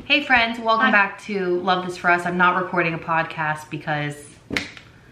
Hey friends, welcome back to Love This For Us. I'm not recording a podcast because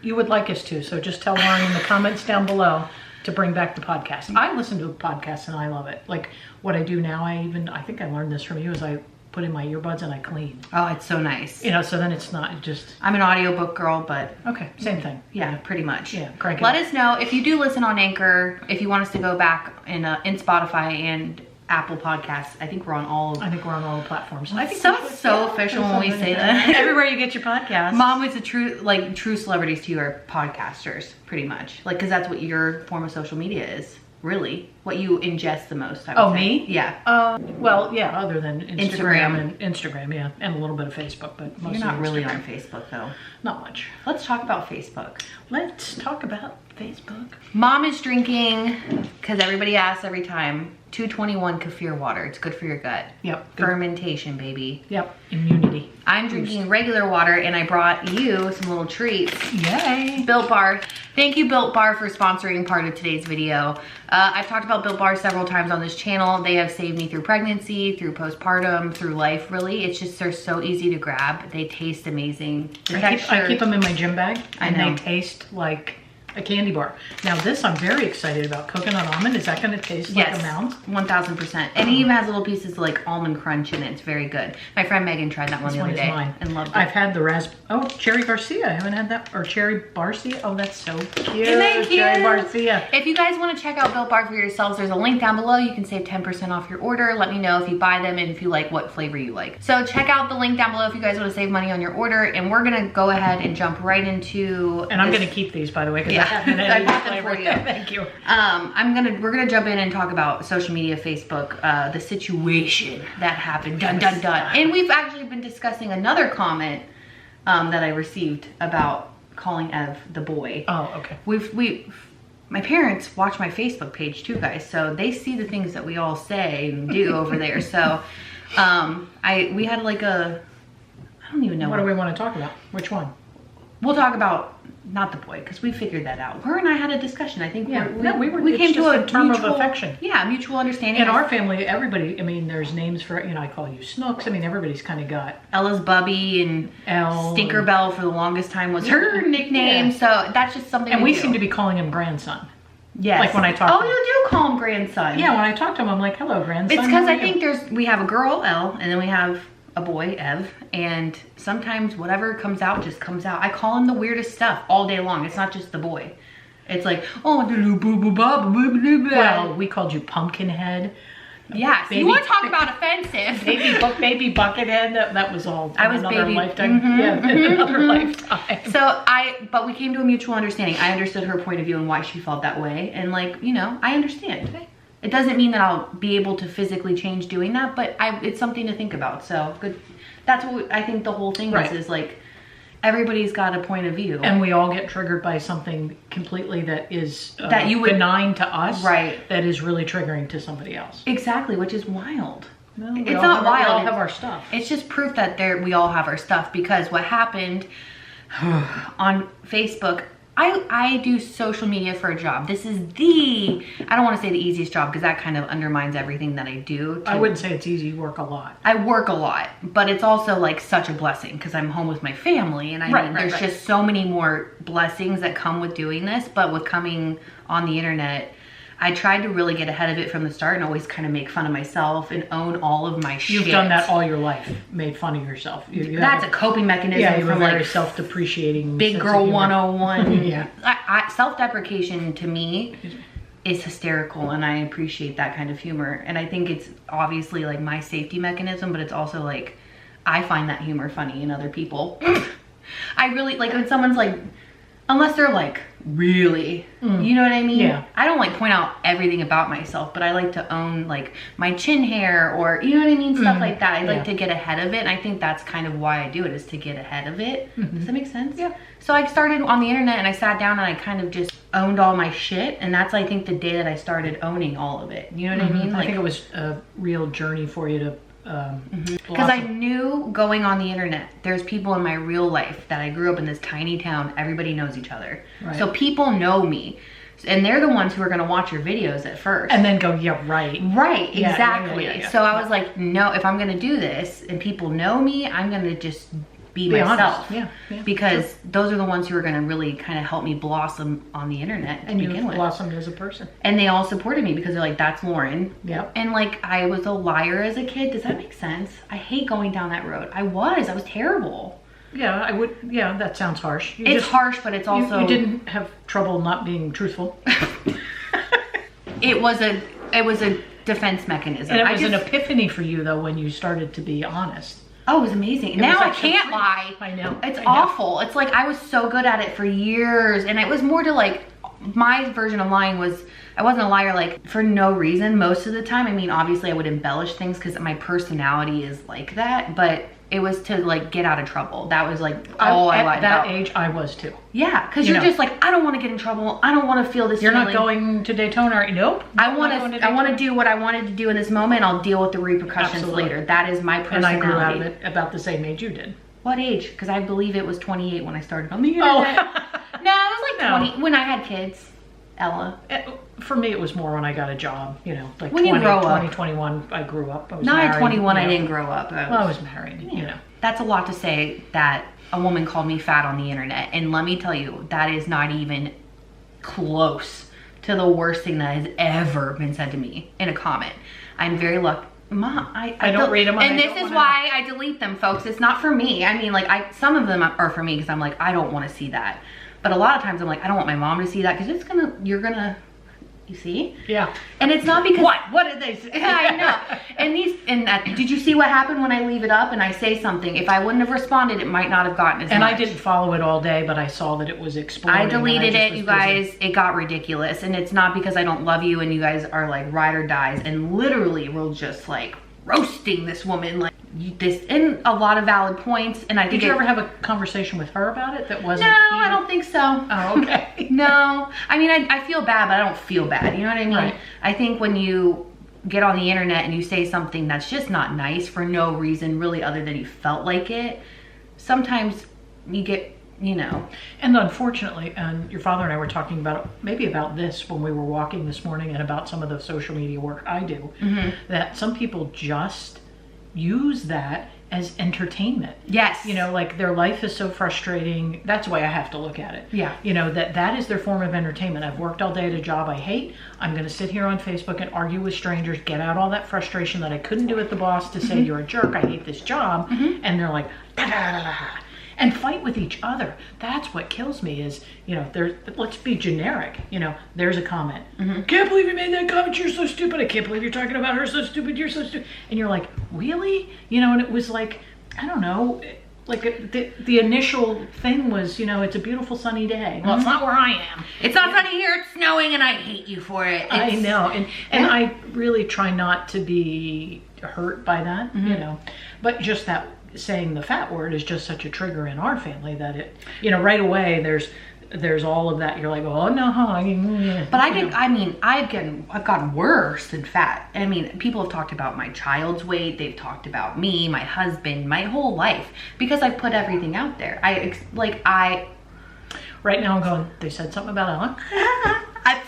you would like us to, so just tell Lauren in the comments down below to bring back the podcast. I listen to a podcast and I love it. Like what I do now, I think I learned this from you, is I put in my earbuds and I clean. oh, it's so nice. You know, so then it's not just... I'm an audiobook girl, but okay, same thing. Yeah, pretty much. Yeah, crank it Let up. us know if you do listen on Anchor, if you want us to go back in Spotify and Apple Podcasts. I think we're on all. I think we're on all the platforms. I think so official when we say that. Everywhere you get your podcast. Mom is true celebrities to you are podcasters, pretty much. Like, because that's what your form of social media is, really. What you ingest the most, I would say. Me? Yeah. Well, yeah, other than Instagram, yeah, and a little bit of Facebook, but mostly You're not really Instagram. on Facebook, though. Not much. Let's talk about Facebook. Let's talk about Facebook. Mom is drinking, because everybody asks every time, 221 kefir water. It's good for your gut. Yep. Good. Fermentation, baby. Yep. Immunity. I'm drinking regular water, and I brought you some little treats. Yay. Built Bar. Thank you, Built Bar, for sponsoring part of today's video. I've talked about Built Bar several times on this channel. They have saved me through pregnancy, through postpartum, through life, really. It's just, they're so easy to grab. They taste amazing. I keep them in my gym bag, and I know. they taste like a candy bar. Now this I'm very excited about. Coconut almond, is that going to taste like a mound? 1000%. And it even has little pieces of like almond crunch in it. It's very good. My friend Megan tried that one the other day and loved it. I've had the cherry Garcia. I haven't had that, or cherry Barcia. Oh, that's so cute. Isn't that cute? Cherry Barcia. If you guys want to check out Built Bar for yourselves, there's a link down below. You can save 10% off your order. Let me know if you buy them and if you like what flavor you like. So check out the link down below if you guys want to save money on your order. And we're gonna go ahead and jump right into. And I'm gonna keep these, by the way, because Yeah. I haven't had any them flavor. for you. Thank you. We're gonna jump in and talk about social media, Facebook, the situation that happened. Dun dun dun. And we've actually been discussing another comment that I received about calling Ev the boy. Oh, okay. My parents watch my Facebook page too, guys, so they see the things that we all say and do over there. So we had like I don't even know. What do we want to talk about? Which one? We'll talk about not the boy, because we figured that out. Her and I had a discussion. I think we came to a term mutual, of affection. Yeah, mutual understanding. In our family, everybody, I mean, there's names for, I call you Snooks. I mean, everybody's kind of got Ella's Bubby and Elle. Stinkerbell for the longest time was her nickname. Yeah. So that's just something. And we seem to be calling him grandson. Yes. Like when I talk. Oh, you do call him grandson. Yeah, when I talk to him, I'm like, hello, grandson. It's because I think we have a girl, Elle, and then we have a boy, Ev, and sometimes whatever comes out just comes out. I call him the weirdest stuff all day long. It's not just the boy. It's like, oh, well, we called you Pumpkinhead. Yes, you want to talk about offensive. Baby Buckethead. That was all. I was another baby. lifetime. Another lifetime. But we came to a mutual understanding. I understood her point of view and why she felt that way, and I understand. It doesn't mean that I'll be able to physically change doing that, but it's something to think about. So good. That's what I think the whole thing is like, everybody's got a point of view. And we all get triggered by something completely that is benign to us. Right. That is really triggering to somebody else. Exactly, which is wild. Well, it's not wild. We all have our stuff. It's just proof that we all have our stuff, because what happened on Facebook, I do social media for a job. This is I don't want to say the easiest job, because that kind of undermines everything that I do. I wouldn't say it's easy. You work a lot. I work a lot, but it's also like such a blessing, because I'm home with my family, and there's just so many more blessings that come with doing this. But with coming on the internet, I tried to really get ahead of it from the start and always kind of make fun of myself and own all of my shit. You've done that all your life, made fun of yourself. That's a coping mechanism. Yeah, you're very self-depreciating. Big girl 101. Yeah. Self-deprecation to me is hysterical, and I appreciate that kind of humor. And I think it's obviously like my safety mechanism, but it's also like, I find that humor funny in other people. I really, like when someone's like, unless they're like really, you know what I mean? Yeah. I don't like point out everything about myself, but I like to own like my chin hair, or you know what I mean? Stuff like that. I like to get ahead of it. And I think that's kind of why I do it, is to get ahead of it. Does that make sense? Yeah. So I started on the internet, and I sat down and I kind of just owned all my shit. And that's, I think, the day that I started owning all of it. You know what I mean? Like, I think it was a real journey for you to because I knew going on the internet, there's people in my real life that I grew up in this tiny town, everybody knows each other. Right. So people know me. And they're the ones who are going to watch your videos at first. And then go, yeah, right. Right, Yeah, exactly. yeah. So I was like, no, if I'm going to do this and people know me, I'm going to just be myself. Honest. Yeah, because those are the ones who are going to really kind of help me blossom on the internet to and begin you with. blossomed as a person. And they all supported me because they're like, that's Lauren. Yep. And like, I was a liar as a kid. Does that make sense? I hate going down that road. I was terrible. Yeah, I would. Yeah, that sounds harsh. It's harsh, but it's also... You didn't have trouble not being truthful. It was a defense mechanism. And it was an epiphany for you, though, when you started to be honest. Oh, it was amazing. Now I can't lie. I know. It's awful. It's like I was so good at it for years. And it was more to like, my version of lying was, I wasn't a liar like for no reason most of the time. I mean, obviously I would embellish things because my personality is like that. But it was to like get out of trouble. That was like all I lied about. At that age, I was too. Yeah, because you're just like, I don't want to get in trouble. I don't want to feel this You're feeling. not going to Daytona, are you? Nope. I want to do what I wanted to do in this moment. I'll deal with the repercussions later. That is my personality. And I grew out of it about the same age you did. What age? Because I believe it was 28 when I started on the internet. No, it was like 20 when I had kids. Ella. For me, it was more when I got a job, you know, like when 20, 21, I grew up. I was not married, at 21, you know. I didn't grow up. I was married, you know. That's a lot to say that a woman called me fat on the internet. And let me tell you, that is not even close to the worst thing that has ever been said to me in a comment. I'm very lucky. Mom, I don't read them. And this is why I delete them, folks. It's not for me. I mean, like, some of them are for me because I'm like, I don't want to see that. But a lot of times I'm like, I don't want my mom to see that because you're gonna, you see? Yeah. And it's not because... What did they say? I know. Did you see what happened when I leave it up and I say something? If I wouldn't have responded, it might not have gotten as much. And I didn't follow it all day, but I saw that it was exploding. I deleted it, you guys. It got ridiculous. And it's not because I don't love you and you guys are like ride or dies and literally will just like roasting this woman like this, and a lot of valid points. And I think did you ever have a conversation with her about it that wasn't? No, I don't think so. Oh, okay. No, I mean I feel bad, but I don't feel bad. You know what I mean? Right. I think when you get on the internet and you say something that's just not nice for no reason really other than you felt like it, sometimes you get, you know. And unfortunately, and your father and I were talking about maybe about this when we were walking this morning and about some of the social media work I do, that some people just use that as entertainment. Yes. You know, like their life is so frustrating. That's the way I have to look at it. Yeah. You know, that is their form of entertainment. I've worked all day at a job I hate. I'm going to sit here on Facebook and argue with strangers, get out all that frustration that I couldn't do with the boss to say, you're a jerk, I hate this job. And they're like, da, da, da, da, and fight with each other. That's what kills me is, you know, let's be generic. You know, there's a comment. Can't believe you made that comment. You're so stupid. I can't believe you're talking about her so stupid. You're so stupid. And you're like, really? You know, and it was like, I don't know, like the initial thing was, you know, it's a beautiful sunny day. Well, it's not where I am. It's not sunny here, it's snowing and I hate you for it. I know. And I really try not to be hurt by that, you know, but just that saying the fat word is just such a trigger in our family that it, you know, right away there's all of that. You're like, oh no, but I've gotten worse than fat. I mean, people have talked about my child's weight. They've talked about me, my husband, my whole life because I've put everything out there. Right now I'm going, they said something about Ella.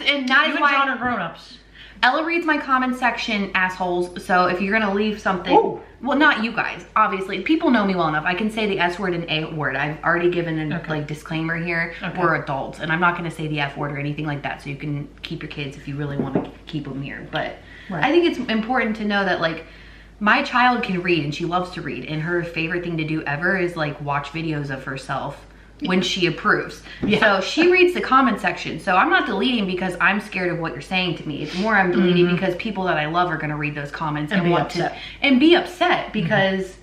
And that is why John are grown-ups. Ella reads my comment section, assholes. So if you're gonna leave something, well, not you guys, obviously. People know me well enough. I can say the S word and A word. I've already given a like disclaimer here. We're adults, and I'm not gonna say the F word or anything like that. So you can keep your kids if you really want to keep them here. But I think it's important to know that like my child can read and she loves to read, and her favorite thing to do ever is like watch videos of herself when she approves. So she reads the comment section. So I'm not deleting because I'm scared of what you're saying to me. It's more I'm deleting because people that I love are going to read those comments and want to be upset because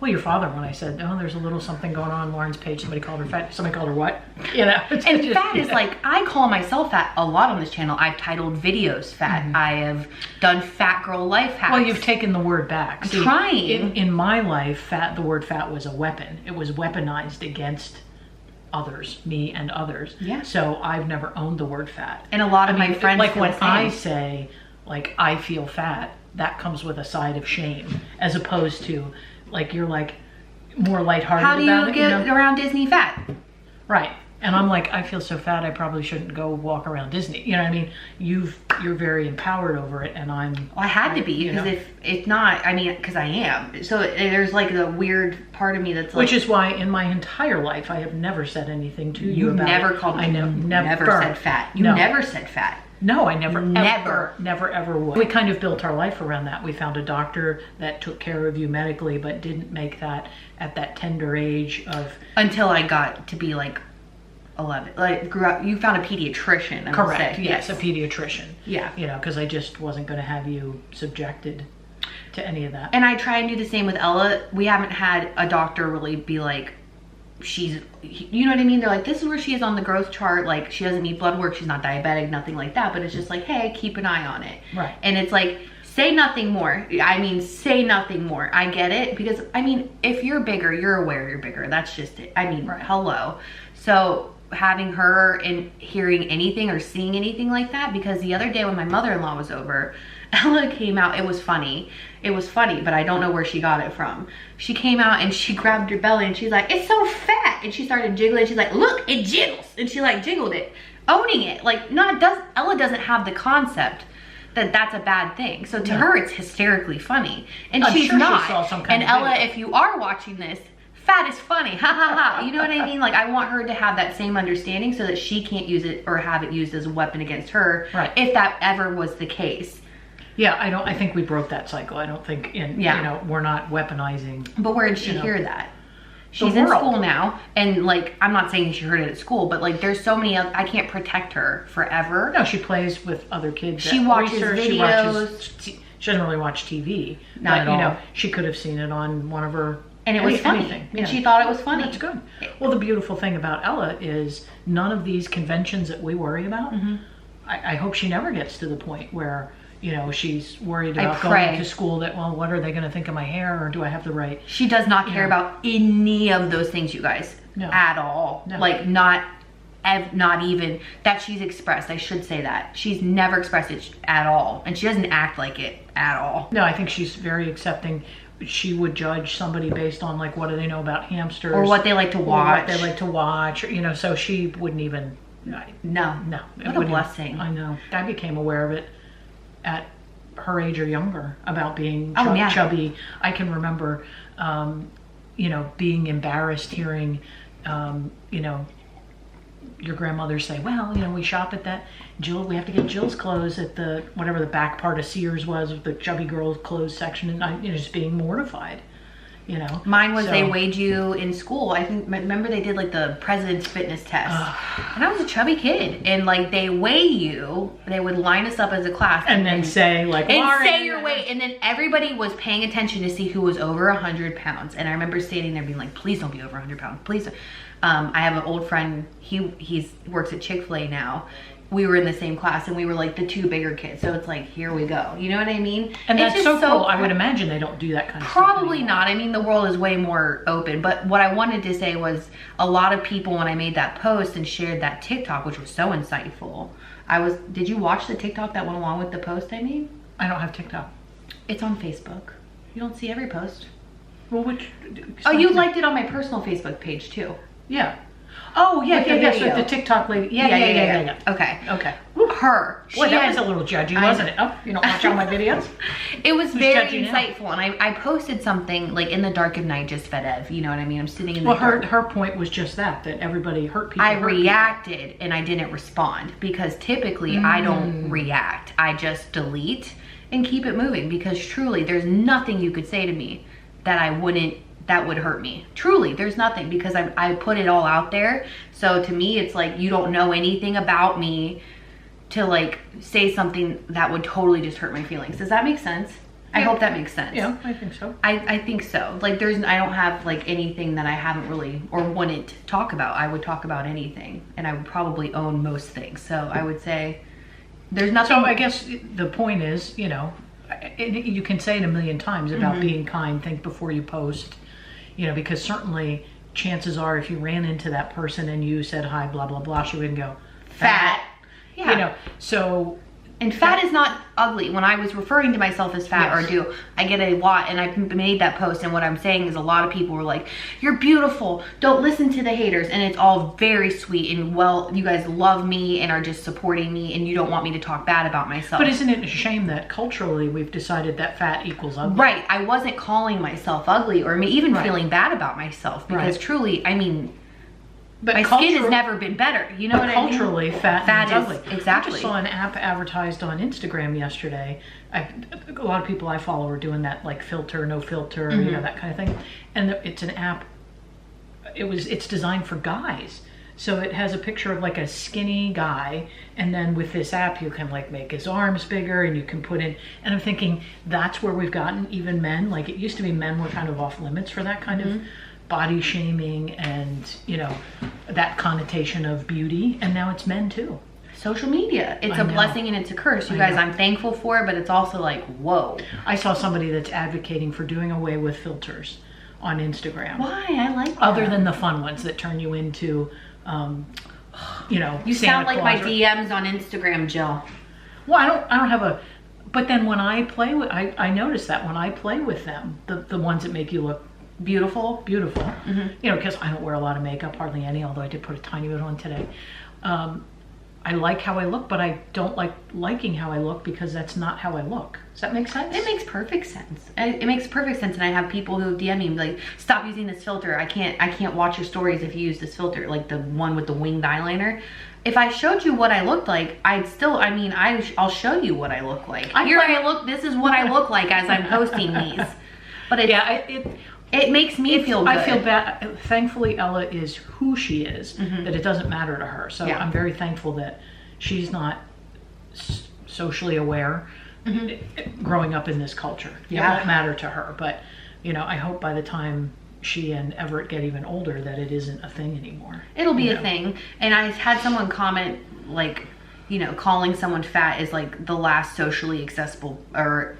well, your father, when I said, oh, there's a little something going on Lauren's page, somebody called her fat. Somebody called her what? You know, and fat is like, I call myself fat a lot on this channel. I've titled videos fat. I have done fat girl life hacks. Well, you've taken the word back. I'm trying. In my life, the word fat was a weapon. It was weaponized against others, me and others. Yeah. So I've never owned the word fat. And a lot of my friends like when I say like I feel fat, that comes with a side of shame, as opposed to like you're like more lighthearted about it. How do you get around Disney fat? Right. And I'm like, I feel so fat, I probably shouldn't go walk around Disney. You know what I mean? You're very empowered over it, and I'm... Well, I had to be, because if it's not, I mean, because I am. So there's like the weird part of me that's like... Which is why in my entire life, I have never said anything to you about never it. called me. I never said fat. You never said fat. No, I never ever would. We kind of built our life around that. We found a doctor that took care of you medically, but didn't make that at that tender age of... Until I got to be like 11. Like, grew up, you found a pediatrician. Correct. Yes, a pediatrician. Yeah. You know, because I just wasn't going to have you subjected to any of that. And I try and do the same with Ella. We haven't had a doctor really be like, you know what I mean? They're like, this is where she is on the growth chart. Like, she doesn't need blood work. She's not diabetic, nothing like that. But it's just like, hey, keep an eye on it. Right. And it's like, say nothing more. I mean, say nothing more. I get it. Because, I mean, if you're bigger, you're aware you're bigger. That's just it. I mean, hello. So having her and hearing anything or seeing anything like that, because the other day when my mother-in-law was over, Ella came out. It was funny, but I don't know where she got it from. She came out and she grabbed her belly and she's like, it's so fat. And she started jiggling. She's like, look, it jiggles. And she like jiggled it, owning it. Like, Ella doesn't have the concept that that's a bad thing. So to her, it's hysterically funny. And she's sure not. She saw some kind and of Ella, video. If you are watching this, fat is funny, ha ha ha. You know what I mean? Like, I want her to have that same understanding so that she can't use it or have it used as a weapon against her, if that ever was the case. Yeah, I think we broke that cycle. I don't think, you know, we're not weaponizing. But where did she hear that? She's in school now, and like, I'm not saying she heard it at school, but like, there's so many, I can't protect her forever. No, she plays with other kids. She watches videos. She doesn't really watch TV. Not at all. You know, she could have seen it on one of her... And it was funny. And she thought it was funny. That's good. Well, the beautiful thing about Ella is none of these conventions that we worry about, I hope she never gets to the point where, you know, she's worried about going to school that, well, what are they going to think of my hair, or do I have the right... She does not care about any of those things, you guys, at all. No. Like, not even that she's expressed. I should say that. She's never expressed it at all. And she doesn't act like it at all. No, I think she's very accepting. She would judge somebody based on, like, what do they know about hamsters, or what they like to watch, you know. So she wouldn't even. No. What a blessing. I know. I became aware of it at her age or younger about being chubby. I can remember, you know, being embarrassed hearing, you know, your grandmother say, well, you know, we shop at that Jill, we have to get Jill's clothes at the, whatever the back part of Sears was, the chubby girls clothes section, and I, you know, just being mortified, you know. Mine was they weighed you in school. I think, remember they did like the president's fitness test. And I was a chubby kid, and like they weigh you, they would line us up as a class. And then say like, and say your weight, and then everybody was paying attention to see who was over 100 pounds. And I remember standing there being like, please don't be over 100 pounds, please don't. I have an old friend, he works at Chick-fil-A now. We were in the same class, and we were like the two bigger kids. So it's like, here we go. You know what I mean? And that's so cool. I would imagine they don't do that kind of stuff. Probably not. I mean, the world is way more open. But what I wanted to say was a lot of people, when I made that post and shared that TikTok, which was so insightful. Did you watch the TikTok that went along with the post I made? I don't have TikTok. It's on Facebook. You don't see every post. Well, which? Oh, you liked it on my personal Facebook page too. Yeah. Oh, yeah, with the TikTok lady. Yeah. Okay. Her. Boy, that was a little judgy, wasn't it? Oh, you don't watch all my videos? It was very insightful, and I posted something like in the dark of night, just FedEv, you know what I mean? I'm sitting in the dark. Her point was just that everybody hurt people. I reacted, and I didn't respond, because typically I don't react. I just delete and keep it moving, because truly, there's nothing you could say to me that would hurt me. Truly, there's nothing, because I put it all out there. So to me, it's like, you don't know anything about me to like say something that would totally just hurt my feelings. Does that make sense? Yeah. I hope that makes sense. Yeah, I think so. I think so. Like I don't have like anything that I haven't really or wouldn't talk about. I would talk about anything, and I would probably own most things. So I would say there's nothing. So I guess the point is, you know, you can say it a million times about being kind, think before you post. You know, because certainly chances are if you ran into that person and you said hi, blah, blah, blah, she wouldn't go, fat. Yeah. You know, so And fat is not ugly. When I was referring to myself as fat, Yes. I get a lot, and I made that post, and what I'm saying is a lot of people were like, you're beautiful, don't listen to the haters, and it's all very sweet, and well, you guys love me and are just supporting me, and you don't want me to talk bad about myself. But isn't it a shame that culturally we've decided that fat equals ugly? Right, I wasn't calling myself ugly, or me even feeling bad about myself, because truly, I mean, but my skin has never been better. You know what I mean? Culturally, fat is ugly. Exactly. I just saw an app advertised on Instagram yesterday. A lot of people I follow are doing that, like filter, no filter, you know, that kind of thing. And it's an app. It's designed for guys. So it has a picture of like a skinny guy, and then with this app you can like make his arms bigger, and you can put in, and I'm thinking that's where we've gotten, even men. Like it used to be men were kind of off limits for that kind of body shaming and, you know, that connotation of beauty, and now it's men too. Social media, it's a blessing and it's a curse, you guys. I'm thankful for it, but it's also like, whoa. I saw somebody that's advocating for doing away with filters on Instagram. Why? I like that. Other than the fun ones that turn you into you know, you Santa sound like Claus my DMs on Instagram, Jill. Well, I don't have a, but then when I play with, I notice that when I play with them, the ones that make you look beautiful, you know, because I don't wear a lot of makeup, hardly any, although I did put a tiny bit on today. I like how I look, but I don't like liking how I look because that's not how I look. Does that make sense? It makes perfect sense. It makes perfect sense, and I have people who DM me like, "Stop using this filter. I can't watch your stories if you use this filter, like the one with the winged eyeliner." If I showed you what I looked like, I'll show you what I look like. This is what I look like as I'm posting these. But it makes me feel good. I feel bad. Thankfully, Ella is who she is, that it doesn't matter to her. So I'm very thankful that she's not socially aware growing up in this culture. It won't matter to her. But, you know, I hope by the time she and Everett get even older that it isn't a thing anymore. It'll be a thing. And I had someone comment, like, you know, calling someone fat is like the last socially accessible, or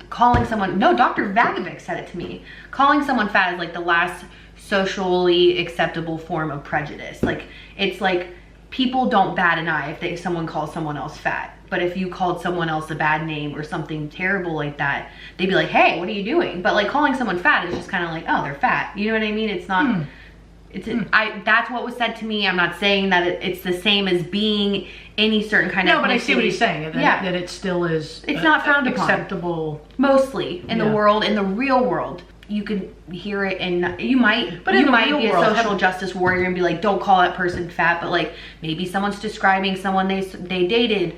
calling someone, no, Dr. Vagovic said it to me. Calling someone fat is like the last socially acceptable form of prejudice. Like, it's like people don't bat an eye if someone calls someone else fat. But if you called someone else a bad name or something terrible like that, they'd be like, hey, what are you doing? But like calling someone fat is just kind of like, oh, they're fat. You know what I mean? It's not... that's what was said to me. I'm not saying that it's the same as being any certain kind of... No, but I see what he's saying. That it still is... It's not frowned upon. Acceptable. Mostly in the world, in the real world. You could hear it, and you might be a social justice warrior and be like, don't call that person fat. But like, maybe someone's describing someone they dated,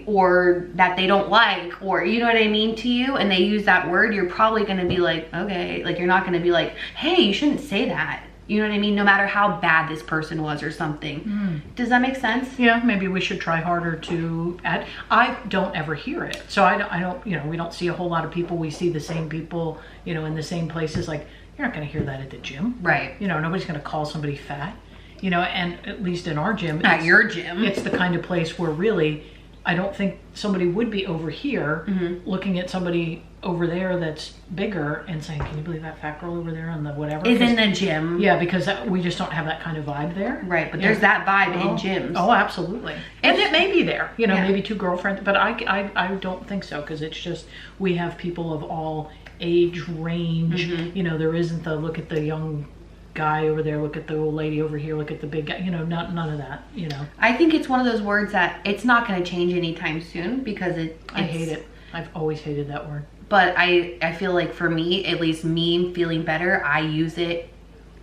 or that they don't like, or you know what I mean, to you, and they use that word, you're probably going to be like, okay, like you're not going to be like, hey, you shouldn't say that. You know what I mean? No matter how bad this person was or something. Does that make sense? Yeah, maybe we should try harder to add. I don't ever hear it. So I don't, you know, we don't see a whole lot of people. We see the same people, you know, in the same places. Like, you're not going to hear that at the gym. Right. You know, nobody's going to call somebody fat. You know, and at least in our gym. At your gym. It's the kind of place where really, I don't think somebody would be over here looking at somebody over there that's bigger and saying, can you believe that fat girl over there on the whatever? Is in the gym. Yeah, because we just don't have that kind of vibe there. Right, but there's that vibe in gyms. Oh, absolutely. And it may be there, you know, maybe two girlfriends, but I don't think so, because it's just, we have people of all age range. You know, there isn't the look at the young guy over there, look at the old lady over here, look at the big guy, you know, none of that, you know. I think it's one of those words that it's not going to change anytime soon, because I hate it. I've always hated that word. But I feel like for me, at least me feeling better, I use it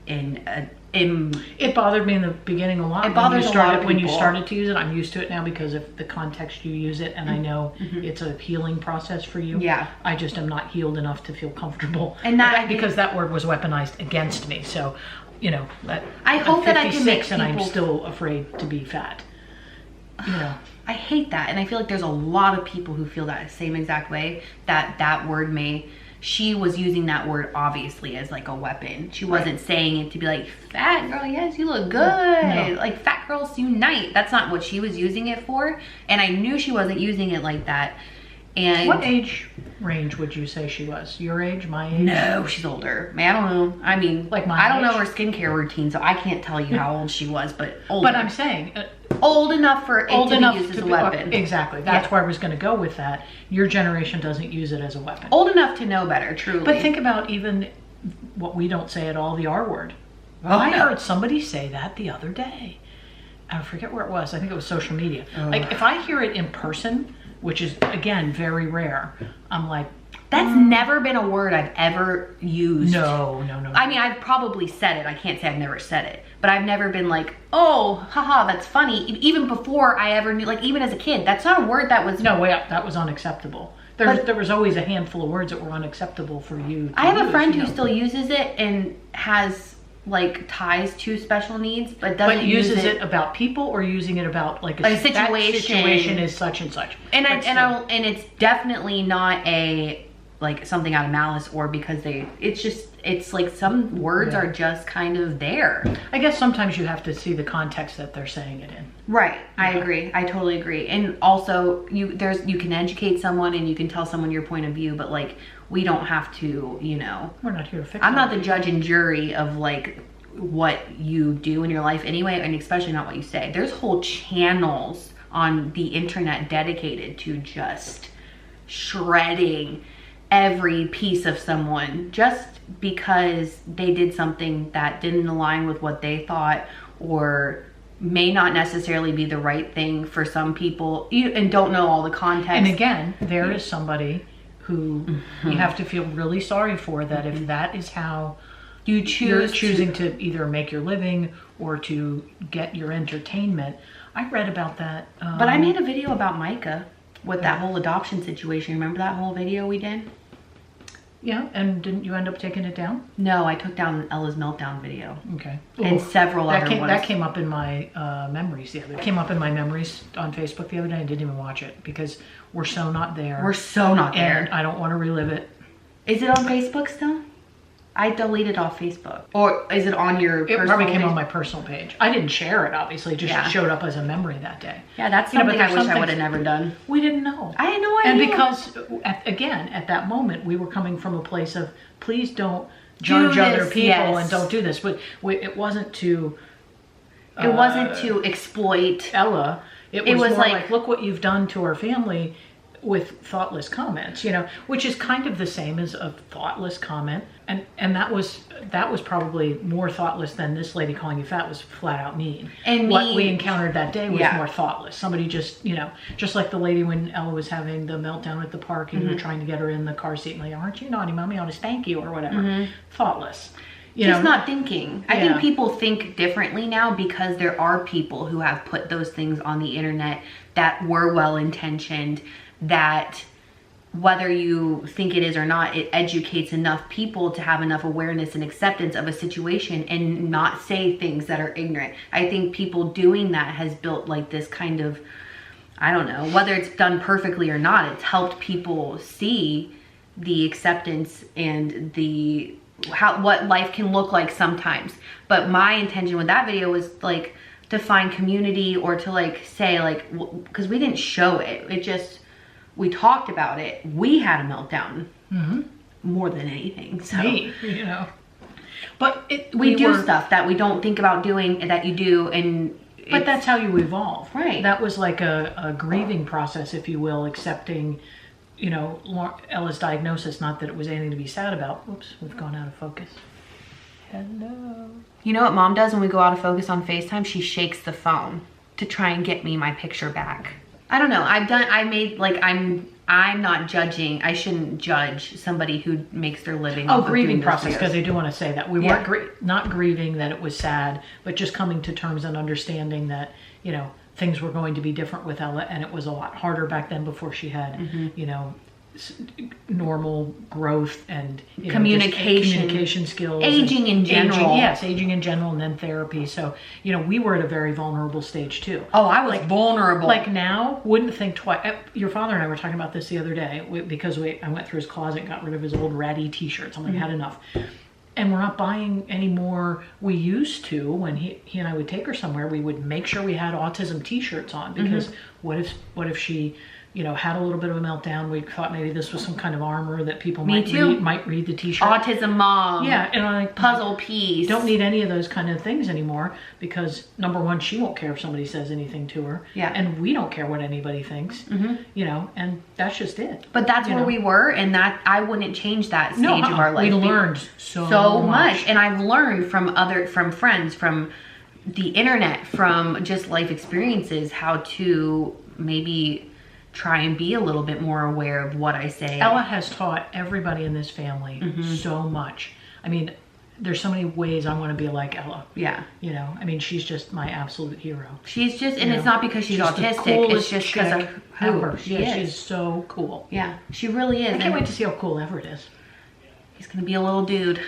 in it bothered me in the beginning a lot. It bothers a lot of people. When you started to use it, I'm used to it now because of the context you use it, and I know it's a healing process for you. Yeah. I just am not healed enough to feel comfortable. And because that word was weaponized against me. So, you know, I hope that I can make people, and I'm still afraid to be fat. You know. I hate that, and I feel like there's a lot of people who feel that same exact way, that word she was using that word obviously as like a weapon. She wasn't saying it to be like, fat girl, yes, you look good. No. Like, fat girls unite. That's not what she was using it for, and I knew she wasn't using it like that. And what age range would you say she was? Your age, my age? No, she's older. I don't know. I mean, like I don't know her skincare routine, so I can't tell you how old she was, but older. But I'm saying, old enough for it to be used as a weapon. Exactly. That's where I was going to go with that. Your generation doesn't use it as a weapon. Old enough to know better, truly. But think about even what we don't say at all, the R word. I heard somebody say that the other day. I forget where it was. I think it was social media. Like, if I hear it in person, which is, again, very rare, I'm like, that's never been a word I've ever used. No. I mean, I've probably said it. I can't say I've never said it. But I've never been like, oh, haha, that's funny. Even before I ever knew, like, even as a kid, that's not a word that was... No, that was unacceptable. There was always a handful of words that were unacceptable for you to I have use, a friend who still uses it and has, like, ties to special needs, but doesn't But uses it about people, or using it about, like a situation. That situation is such and such. And it's definitely not a... like something out of malice or because it's like some words are just kind of there. I guess sometimes you have to see the context that they're saying it in. Right. I agree. I totally agree. And also you can educate someone and you can tell someone your point of view, but like we don't have to, We're not here to fix I'm not the judge and jury of like what you do in your life anyway, and especially not what you say. There's whole channels on the internet dedicated to just shredding every piece of someone just because they did something that didn't align with what they thought or may not necessarily be the right thing for some people and don't know all the context. And again, there is somebody who you have to feel really sorry for, that if that is how you're choosing to either make your living or to get your entertainment. I read about that. But I made a video about Micah with that whole adoption situation. Remember that whole video we did? Yeah, and didn't you end up taking it down? No, I took down Ella's meltdown video. Okay. And several other ones. That came up in my memories the other day. It came up in my memories on Facebook the other day. I didn't even watch it because we're so not there. We're so not there. And I don't want to relive it. Is it on Facebook still? I deleted off Facebook. Or is it on your personal It probably came page? on my personal page. I didn't share it, obviously. It just showed up as a memory that day. Yeah, that's something I wish I would have never done. We didn't know. I had no idea. And because, at that moment, we were coming from a place of, please don't judge other people and don't do this. But it wasn't to... It wasn't to exploit Ella. It was more like, look what you've done to our family with thoughtless comments, which is kind of the same as a thoughtless comment. And that was probably more thoughtless than this lady calling you fat was flat out mean. And what we encountered that day was more thoughtless. Somebody just, just like the lady when Ella was having the meltdown at the park and you were trying to get her in the car seat and like, aren't you naughty, mommy? I want to spank you or whatever. Thoughtless. Just not thinking. I think people think differently now because there are people who have put those things on the internet that were well-intentioned, that whether you think it is or not, it educates enough people to have enough awareness and acceptance of a situation and not say things that are ignorant. I think people doing that has built like this kind of, I don't know, whether it's done perfectly or not, it's helped people see the acceptance and what life can look like sometimes. But my intention with that video was like to find community or to like say like, because we didn't show it, we talked about it. We had a meltdown more than anything. So but we do stuff that we don't think about doing that you do, but that's how you evolve, right? That was like a grieving process, if you will, accepting Ella's diagnosis. Not that it was anything to be sad about. Oops, we've gone out of focus. Hello. You know what Mom does when we go out of focus on FaceTime? She shakes the phone to try and get me my picture back. I don't know. I'm not judging. I shouldn't judge somebody who makes their living. Oh, grieving process, because I do want to say that we weren't not grieving that it was sad, but just coming to terms and understanding that, things were going to be different with Ella, and it was a lot harder back then before she had, normal growth and communication skills, aging in general. Aging in general, and then therapy. So we were at a very vulnerable stage too. Oh, I was vulnerable. Like now, wouldn't think twice. Your father and I were talking about this the other day because I went through his closet, got rid of his old ratty T-shirts. I'm like, I had enough. And we're not buying any more. We used to, when he and I would take her somewhere, we would make sure we had autism T-shirts on, because what if she had a little bit of a meltdown. We thought maybe this was some kind of armor that people Me too. might read the t-shirt. Autism mom. Yeah, and I puzzle piece. Don't need any of those kind of things anymore because number one, she won't care if somebody says anything to her. Yeah. And we don't care what anybody thinks. And that's just it. But that's where we were, and that I wouldn't change that stage of our life. We learned so much. And I've learned from friends, from the internet, from just life experiences, how to maybe try and be a little bit more aware of what I say. Ella has taught everybody in this family so much. I mean, there's so many ways I want to be like Ella. Yeah. I mean, she's just my absolute hero. She's just, and it's not because she's autistic, it's just because of who she is. She's so cool. Yeah, she really is. I can't wait to see how cool Everett is. He's going to be a little dude.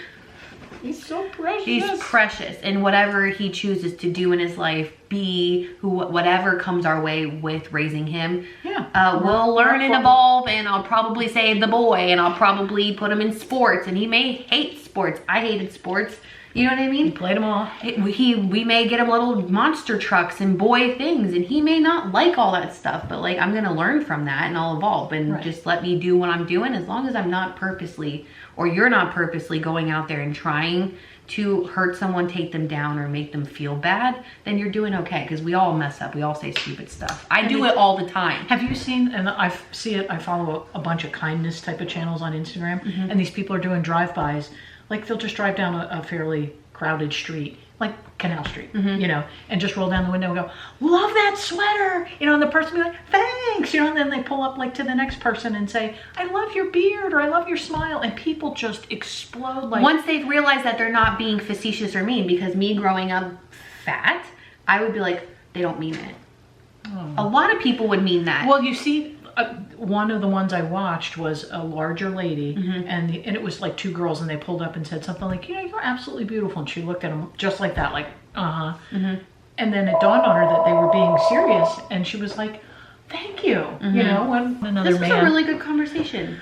He's so precious. He's precious, and whatever he chooses to do in his life, be whatever comes our way with raising him. Yeah, we'll learn and evolve, and I'll probably save the boy, and I'll probably put him in sports, and he may hate sports. I hated sports. You know what I mean? He played them all. We may get him little monster trucks and boy things, and he may not like all that stuff, but like I'm gonna learn from that, and I'll evolve, and just let me do what I'm doing, as long as I'm not purposely, or you're not purposely going out there and trying to hurt someone, take them down, or make them feel bad, then you're doing okay, because we all mess up. We all say stupid stuff. I do it all the time. Have you seen, and I follow a bunch of kindness type of channels on Instagram, and these people are doing drive-bys. Like they'll just drive down a fairly crowded street, like Canal Street, and just roll down the window and go, love that sweater, and the person will be like, thanks, and then they pull up like to the next person and say, I love your beard, or I love your smile, and people just explode. Like, once they've realized that they're not being facetious or mean, because me growing up fat, I would be like, they don't mean it. A lot of people would mean that. Well, you see, one of the ones I watched was a larger lady, and it was like two girls, and they pulled up and said something like, you're absolutely beautiful, and she looked at them just like that, like, and then it dawned on her that they were being serious, and she was like, thank you, when another This was a really good conversation.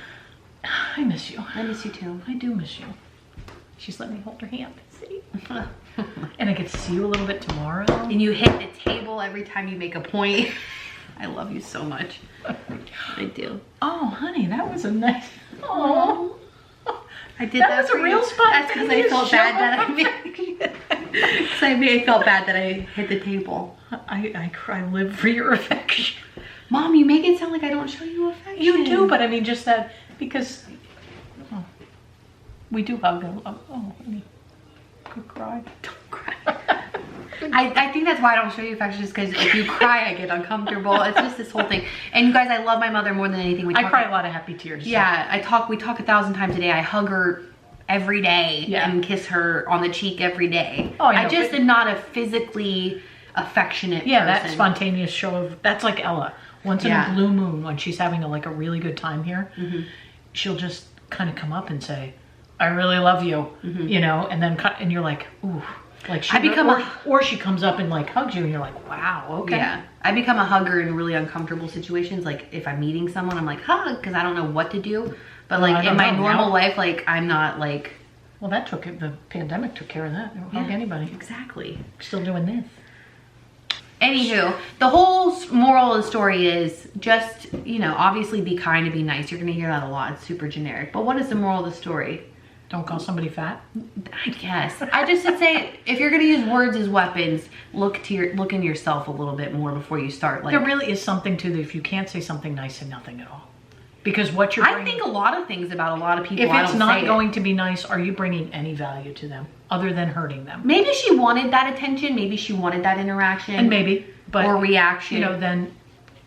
I miss you. I miss you too. I do miss you. She's let me hold her hand. See? And I get to see you a little bit tomorrow. And you hit the table every time you make a point. I love you so much. I do. Oh, honey, that was a nice. Oh, I did that. Was a real spot. That's because I felt bad that I made. I felt bad that I hit the table. I live for your affection. Mom, you make it sound like I don't show you affection. You do, but I mean, just that because we do hug. Oh, honey, could cry. Don't cry. I think that's why I don't show you affection, just because if you cry, I get uncomfortable. It's just this whole thing. And you guys, I love my mother more than anything. I cry a lot of happy tears. Yeah, we talk 1,000 times a day. I hug her every day and kiss her on the cheek every day. Oh, I just am not a physically affectionate person. That spontaneous show of, that's like Ella. Once in a blue moon, when she's having a really good time here, she'll just kind of come up and say, I really love you, and then and you're like, ooh. Like or she comes up and like hugs you, and you're like, wow, okay. Yeah, I become a hugger in really uncomfortable situations. Like if I'm meeting someone, I'm like hug, because I don't know what to do. But like in my normal life, like I'm not like. Well, the pandemic took care of that. I don't hug anybody. Exactly. Still doing this. Anywho, the whole moral of the story is just, obviously be kind and be nice. You're gonna hear that a lot. It's super generic. But what is the moral of the story? Don't call somebody fat? I guess. I just would say, if you're gonna use words as weapons, look in yourself a little bit more before you start. Like, there really is something to that. If you can't say something nice, say nothing at all. Because what you're I think a lot of things about a lot of people. If it's not going to be nice, are you bringing any value to them other than hurting them? Maybe she wanted that attention. Maybe she wanted that interaction. And maybe, but or reaction. Then.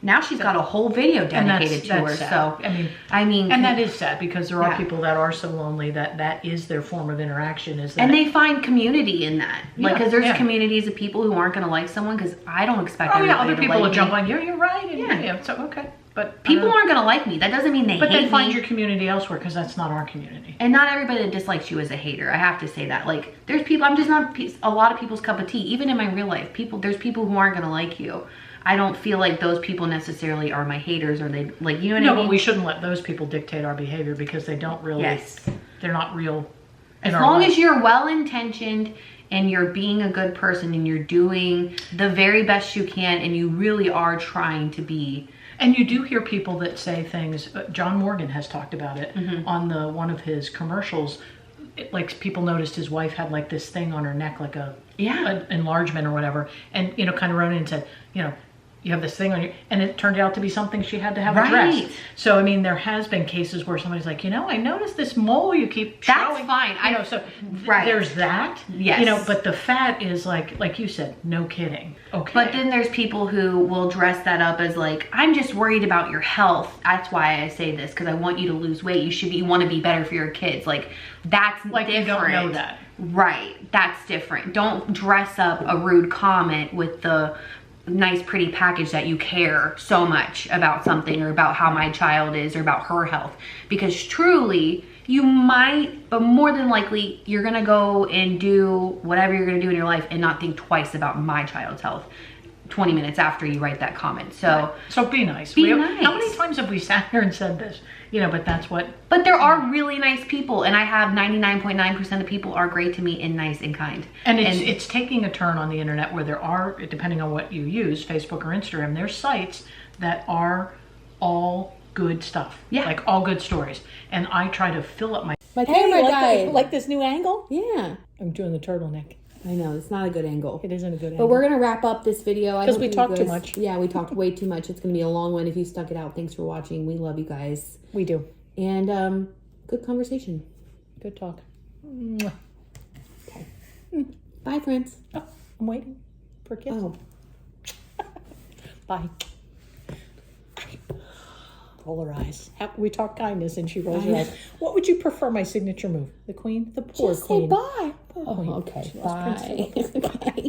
Now she's got a whole video dedicated to her. Sad. So I mean, and that is sad, because there are people that are so lonely that is their form of interaction. And they find community in that, because there's communities of people who aren't going to like someone, because I don't expect other people will jump on you. You're right. And so okay, but people aren't going to like me. That doesn't mean they hate me. But then find your community elsewhere, because that's not our community. And not everybody that dislikes you is a hater. I have to say that. Like, there's people. I'm just not a lot of people's cup of tea. Even in my real life, there's people who aren't going to like you. I don't feel like those people necessarily are my haters, or they like, you know what I mean? No, but we shouldn't let those people dictate our behavior, because they don't really, they're not real. As long as you're well-intentioned and you're being a good person and you're doing the very best you can and you really are trying to be And you do hear people that say things. John Morgan has talked about it on one of his commercials. Like people noticed his wife had like this thing on her neck, like an enlargement or whatever, and kind of wrote in and said, you have this thing on you, and it turned out to be something she had to have addressed. So I mean, there has been cases where somebody's like, I noticed this mole you keep showing. That's fine. So there's that. Yes. But the fat is like you said, no kidding. Okay. But then there's people who will dress that up as like, I'm just worried about your health. That's why I say this, because I want you to lose weight. You want to be better for your kids. Like that's like different. You don't know that. Right. That's different. Don't dress up a rude comment with the nice pretty package that you care so much about something, or about how my child is, or about her health, because truly you might, but more than likely you're gonna go and do whatever you're gonna do in your life and not think twice about my child's health 20 minutes after you write that comment. So be nice. Nice. How many times have we sat here and said this? But that's what. But there are really nice people, and I have 99.9% of people are great to me and nice and kind. And it's taking a turn on the internet where there are, depending on what you use, Facebook or Instagram, there's sites that are all good stuff. Yeah. Like all good stories. And I try to fill up my camera guy. Like this new angle? Yeah. I'm doing the turtleneck. I know, it's not a good angle. It isn't a good angle. But we're going to wrap up this video. Because we talked too much. Yeah, we talked way too much. It's going to be a long one. If you stuck it out, thanks for watching. We love you guys. We do. And good conversation. Good talk. Okay. Bye, friends. Oh, I'm waiting for a kiss. Oh. Bye. Roll her eyes. We talk kindness and she rolls her eyes. What would you prefer my signature move? The queen? The poor Just queen. say bye. Poor queen. Oh, okay. She lost Bye. Bye.